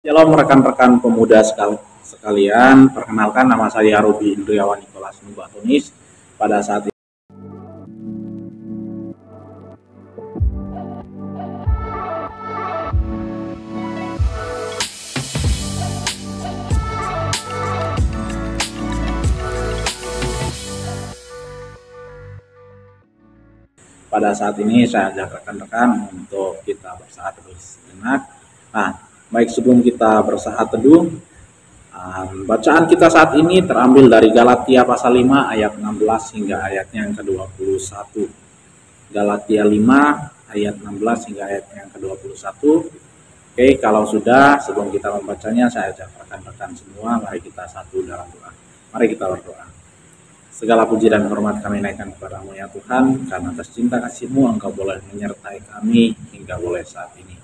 Shalom rekan-rekan pemuda sekalian, perkenalkan nama saya Ruby Indriawan Nikolas Nubatonis. Pada saat ini saya ajak rekan-rekan untuk kita bersaat teduh sejenak. Nah, baik sebelum kita bersaat teduh, bacaan kita saat ini terambil dari Galatia pasal 5 ayat 16 hingga ayatnya yang ke-21. Galatia 5 ayat 16 hingga ayat yang ke-21. Oke, kalau sudah, sebelum kita membacanya, saya ajak rekan-rekan semua, mari kita satu dalam doa. Mari kita berdoa. Segala puji dan hormat kami naikkan kepadamu ya Tuhan, karena atas cinta kasih-Mu Engkau boleh menyertai kami hingga boleh saat ini.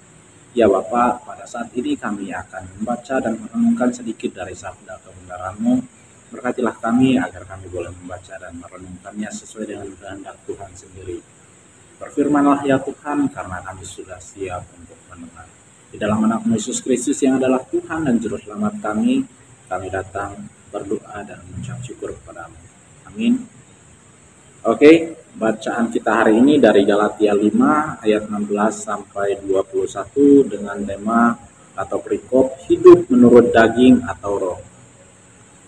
Ya Bapa, pada saat ini kami akan membaca dan merenungkan sedikit dari sabda kebenaran-Mu. Berkatilah kami agar kami boleh membaca dan merenungkannya sesuai dengan kehendak Tuhan sendiri. Berfirmanlah ya Tuhan, karena kami sudah siap untuk mendengar. Di dalam nama Yesus Kristus yang adalah Tuhan dan Juru Selamat kami datang berdoa dan mengucap syukur kepadamu. Amin. Oke, bacaan kita hari ini dari Galatia 5 ayat 16 sampai 21 dengan tema atau perikop hidup menurut daging atau roh.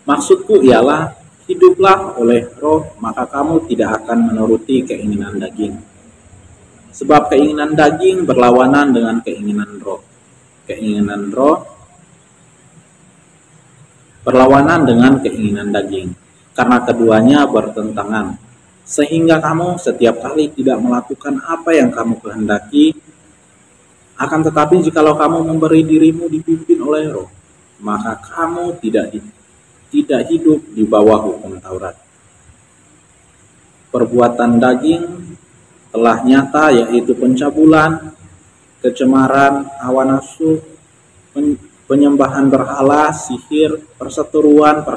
Maksudku ialah hiduplah oleh roh, maka kamu tidak akan menuruti keinginan daging. Sebab keinginan daging berlawanan dengan keinginan roh. Keinginan roh berlawanan dengan keinginan daging. Karena keduanya bertentangan, sehingga kamu setiap kali tidak melakukan apa yang kamu kehendaki. Akan tetapi jikalau kamu memberi dirimu dipimpin oleh roh, maka kamu tidak hidup di bawah hukum Taurat. Perbuatan daging telah nyata, yaitu pencabulan, kecemaran, hawa nafsu, penyembahan berhala, sihir, perseteruan,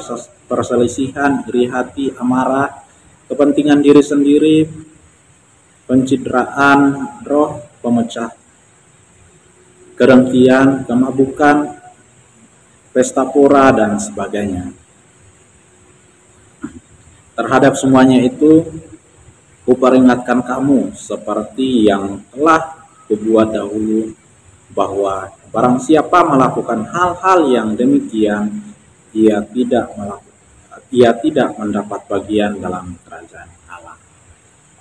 perselisihan, iri hati, amarah, kepentingan diri sendiri, pencitraan roh, pemecah, kedengkian, kemabukan, pesta pora, dan sebagainya. Terhadap semuanya itu, kuperingatkan kamu seperti yang telah kubuat dahulu, bahwa barang siapa melakukan hal-hal yang demikian, ia tidak mendapat bagian dalam kerajaan Allah.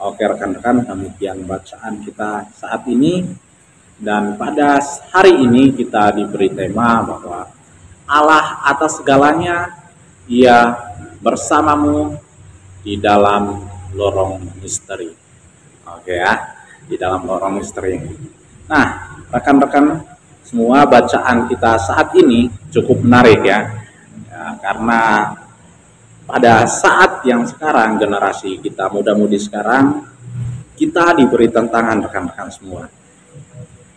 Oke rekan-rekan, demikian bacaan kita saat ini. Dan pada hari ini kita diberi tema bahwa Allah atas segalanya, Ia bersamamu di dalam lorong misteri. Oke ya, di dalam lorong misteri. Nah, rekan-rekan semua, bacaan kita saat ini cukup menarik ya, karena pada saat yang sekarang, generasi kita muda-mudi sekarang, kita diberi tantangan rekan-rekan semua.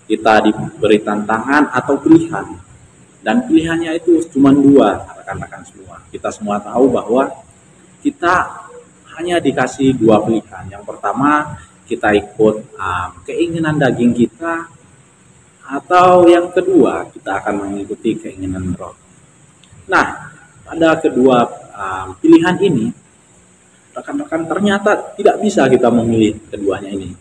Kita diberi tantangan atau pilihan, dan pilihannya itu cuma dua rekan-rekan semua. Kita semua tahu bahwa kita hanya dikasih dua pilihan. Yang pertama, kita ikut keinginan daging kita, atau yang kedua kita akan mengikuti keinginan roh. Nah, pada kedua pilihan ini, rekan-rekan, ternyata tidak bisa kita memilih keduanya ini.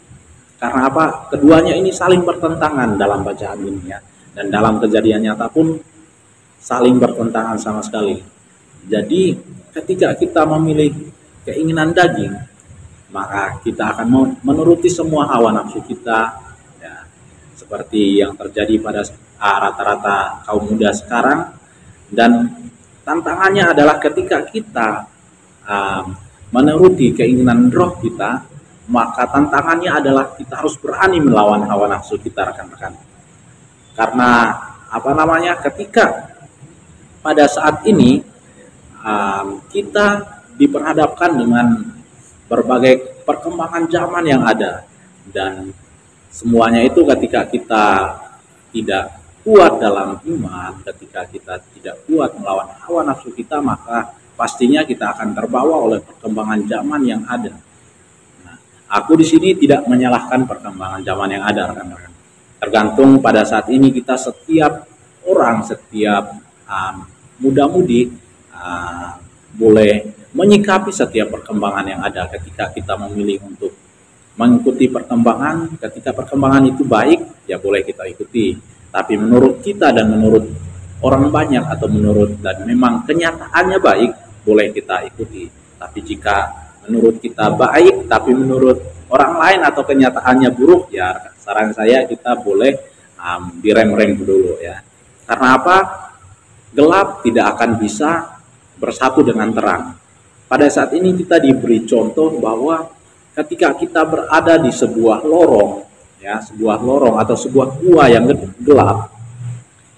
Karena apa? Keduanya ini saling bertentangan dalam bacaan ini ya. Dan dalam kejadian nyata pun saling bertentangan sama sekali. Jadi ketika kita memilih keinginan daging, maka kita akan menuruti semua hawa nafsu kita ya, seperti yang terjadi pada rata-rata kaum muda sekarang. Dan tantangannya adalah ketika kita menuruti keinginan roh kita, maka tantangannya adalah kita harus berani melawan hawa nafsu kita rekan-rekan. Karena ketika pada saat ini kita diperhadapkan dengan berbagai perkembangan zaman yang ada, dan semuanya itu ketika kita tidak kuat dalam iman, ketika kita tidak kuat melawan hawa nafsu kita, maka pastinya kita akan terbawa oleh perkembangan zaman yang ada. Nah, aku di sini tidak menyalahkan perkembangan zaman yang ada, rekan-rekan. Tergantung pada saat ini kita setiap orang, setiap muda-mudi boleh menyikapi setiap perkembangan yang ada ketika kita memilih untuk mengikuti perkembangan. Ketika perkembangan itu baik, ya boleh kita ikuti. Tapi menurut kita dan menurut orang banyak atau menurut dan memang kenyataannya baik, boleh kita ikuti. Tapi jika menurut kita baik, tapi menurut orang lain atau kenyataannya buruk, ya saran saya kita boleh direm-rem dulu ya. Karena apa? Gelap tidak akan bisa bersatu dengan terang. Pada saat ini kita diberi contoh bahwa ketika kita berada di sebuah lorong, ya, sebuah lorong atau sebuah gua yang gelap,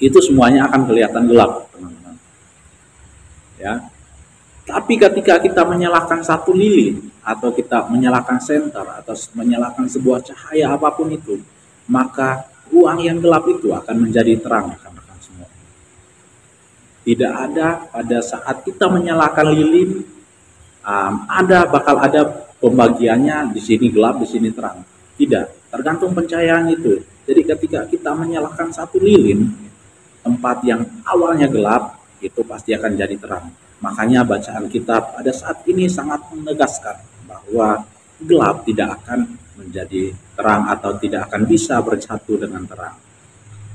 itu semuanya akan kelihatan gelap, teman-teman. Ya. Tapi ketika kita menyalakan satu lilin atau kita menyalakan senter atau menyalakan sebuah cahaya apapun itu, maka ruang yang gelap itu akan menjadi terang, rekan-rekan semua. Tidak ada pada saat kita menyalakan lilin, bakal ada pembagiannya di sini gelap, di sini terang. Tidak, tergantung pencahayaan itu. Jadi ketika kita menyalakan satu lilin, tempat yang awalnya gelap itu pasti akan jadi terang. Makanya bacaan kita pada saat ini sangat menegaskan bahwa gelap tidak akan menjadi terang atau tidak akan bisa bersatu dengan terang.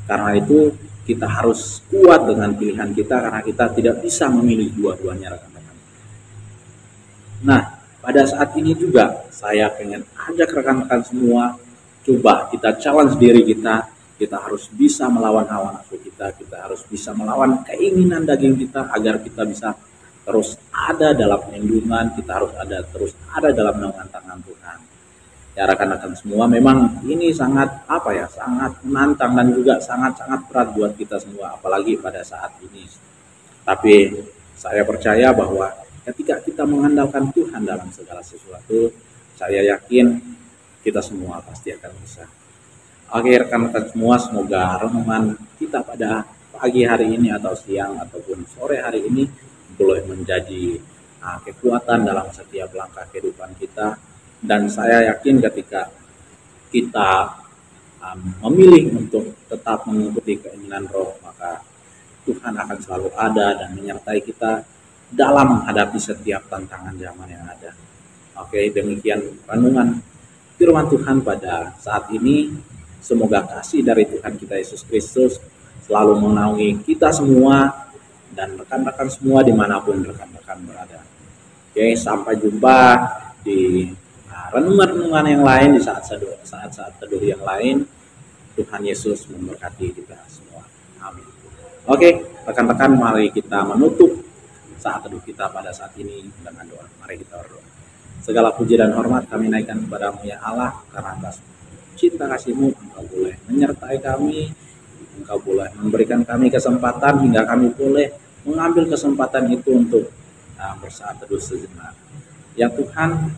Karena itu kita harus kuat dengan pilihan kita, karena kita tidak bisa memilih dua-duanya, rekan-rekan. Nah, pada saat ini juga saya pengen ajak rekan-rekan semua, coba kita challenge diri kita harus bisa melawan hawa nafsu kita harus bisa melawan keinginan daging kita agar kita bisa terus ada dalam lindungan, kita harus terus ada dalam naungan tangan Tuhan. Ya rekan-rekan semua, memang ini sangat sangat menantang dan juga sangat-sangat berat buat kita semua, apalagi pada saat ini. Tapi saya percaya bahwa ketika kita mengandalkan Tuhan dalam segala sesuatu, saya yakin kita semua pasti akan bisa. Oke rekan-rekan semua, semoga renungan kita pada pagi hari ini atau siang ataupun sore hari ini boleh menjadi kekuatan dalam setiap langkah kehidupan kita. Dan saya yakin ketika kita memilih untuk tetap mengikuti keinginan Roh, maka Tuhan akan selalu ada dan menyertai kita dalam menghadapi setiap tantangan zaman yang ada. Oke, demikian renungan firman Tuhan pada saat ini. Semoga kasih dari Tuhan kita Yesus Kristus selalu menaungi kita semua dan rekan-rekan semua dimanapun rekan-rekan berada. Oke, sampai jumpa di renungan-renungan yang lain, di saat-saat teduh yang lain. Tuhan Yesus memberkati kita semua. Amin. Oke, rekan-rekan, mari kita menutup saat teduh kita pada saat ini dengan doa. Mari kita berdoa. Segala puji dan hormat kami naikkan kepadamu ya Allah, karena atas cinta kasih-Mu Engkau boleh menyertai kami, Engkau boleh memberikan kami kesempatan hingga kami boleh mengambil kesempatan itu untuk bersaat teduh sejenak. Ya Tuhan,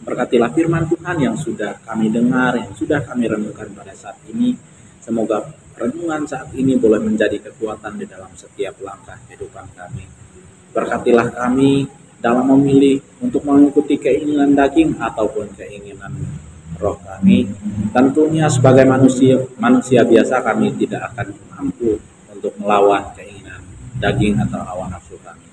berkatilah firman Tuhan yang sudah kami dengar, yang sudah kami renungkan pada saat ini. Semoga renungan saat ini boleh menjadi kekuatan di dalam setiap langkah kehidupan kami. Berkatilah kami dalam memilih untuk mengikuti keinginan daging ataupun keinginan Roh kami. Tentunya sebagai manusia biasa kami tidak akan mampu untuk melawan keinginan daging atau hawa nafsu kami.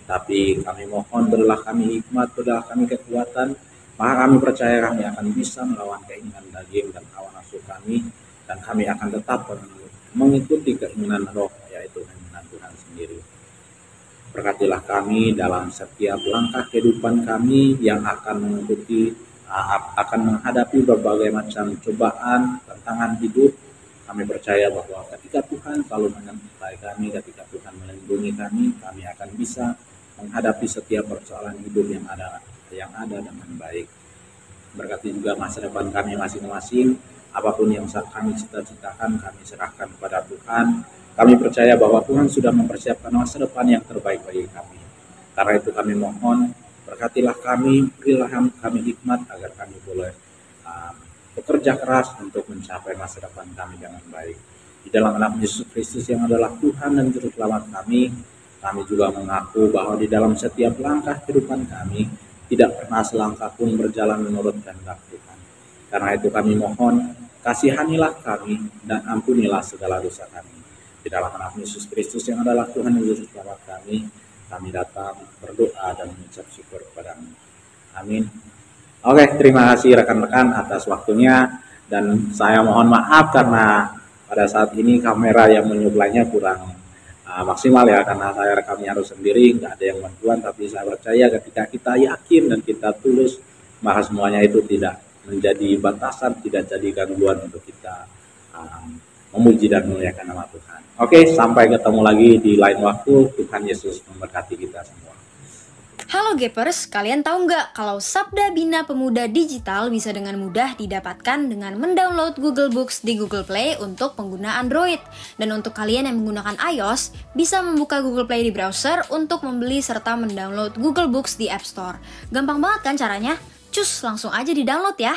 Tapi kami mohon berilah kami hikmat, berilah kami kekuatan, maka kami percaya kami akan bisa melawan keinginan daging dan hawa nafsu kami, dan kami akan tetap mengikuti keinginan Roh, yaitu keinginan Tuhan sendiri. Berkatilah kami dalam setiap langkah kehidupan kami yang akan menghadapi berbagai macam cobaan, tantangan hidup. Kami percaya bahwa ketika Tuhan selalu menyertai kami, ketika Tuhan melindungi kami akan bisa menghadapi setiap persoalan hidup yang ada dengan baik. Berkati juga masa depan kami masing-masing, apapun yang kami cita-citakan kami serahkan kepada Tuhan. Kami percaya bahwa Tuhan sudah mempersiapkan masa depan yang terbaik bagi kami. Karena itu kami mohon, berkatilah kami, berilah kami hikmat agar kami boleh bekerja keras untuk mencapai masa depan kami dengan baik. Di dalam nama Yesus Kristus yang adalah Tuhan dan Juru Selamat kami juga mengaku bahwa di dalam setiap langkah kehidupan kami tidak pernah selangkah pun berjalan menurut kehendak Tuhan. Karena itu kami mohon, kasihanilah kami dan ampunilah segala dosa kami. Di dalam nama Yesus Kristus yang adalah Tuhan Yesus Selamat kami datang berdoa dan mengucap syukur kepada-Mu. Amin. Oke, terima kasih rekan-rekan atas waktunya, dan saya mohon maaf karena pada saat ini kamera yang menyuplainya kurang maksimal ya, karena saya rekamnya harus sendiri, nggak ada yang bantuan. Tapi saya percaya ketika kita yakin dan kita tulus, maka semuanya itu tidak menjadi batasan, tidak jadi gangguan untuk kita memuji dan memuliakan nama Tuhan. Oke, sampai ketemu lagi di lain waktu. Tuhan Yesus memberkati kita semua. Halo Gapers, kalian tahu nggak kalau Sabda Bina Pemuda Digital bisa dengan mudah didapatkan dengan mendownload Google Books di Google Play untuk pengguna Android. Dan untuk kalian yang menggunakan iOS, bisa membuka Google Play di browser untuk membeli serta mendownload Google Books di App Store. Gampang banget kan caranya? Cus, langsung aja di-download ya!